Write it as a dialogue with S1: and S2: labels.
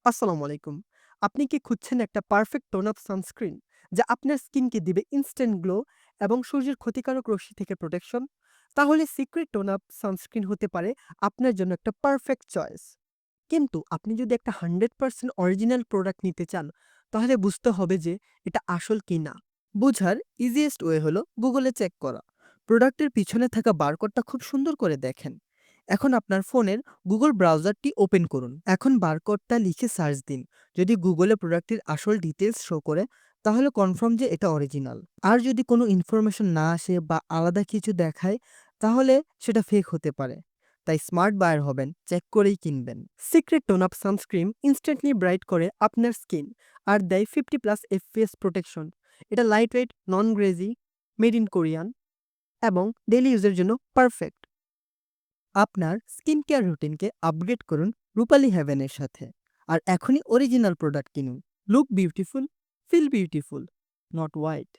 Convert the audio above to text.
S1: আসসালামু আলাইকুম। আপনি কি খুঁজছেন একটা পারফেক্ট টোন আপ সানস্ক্রিন যা আপনার স্কিনকে দিবে ইনস্ট্যান্ট গ্লো এবং সূর্যের ক্ষতিকারক রশ্মি থেকে প্রোটেকশন? তাহলে সিক্রেট টোন আপ সানস্ক্রিন হতে পারে আপনার জন্য একটা পারফেক্ট চয়েস। কিন্তু আপনি যদি একটা 100% অরিজিনাল প্রোডাক্ট নিতে চান, তাহলে বুঝতে হবে যে এটা আসল কিনা। বুঝার ইজিয়েস্ট ওয়ে হলো গুগলে চেক করা। প্রোডাক্টের পিছনে থাকা বারকোডটা খুব সুন্দর করে দেখেন। এখন আপনার ফোনের গুগল ব্রাউজারটি ওপেন করুন। এখন বারকোডটা লিখে সার্চ দিন। যদি গুগলে প্রোডাক্টের আসল ডিটেলস শো করে, তাহলে কনফার্ম যে এটা অরিজিনাল। আর যদি কোনো ইনফরমেশন না আসে বা আলাদা কিছু দেখায়, তাহলে সেটা ফেক হতে পারে। তাই স্মার্ট বায়ার হবেন, চেক করেই কিনবেন। Secret tone up sunscreen instantly bright করে আপনার স্কিন আর দেয় 50+ এফপিএস প্রোটেকশন। এটা light weight, non greasy, made in Korean এবং ডেইলি ইউজের জন্য পারফেক্ট। আপনার স্কিন কেয়ার রুটিনকে আপগ্রেড করুন রূপালী হেভেনের সাথে। আর এখনই অরিজিনাল প্রোডাক্ট কিনুন। Look beautiful, feel beautiful, not white.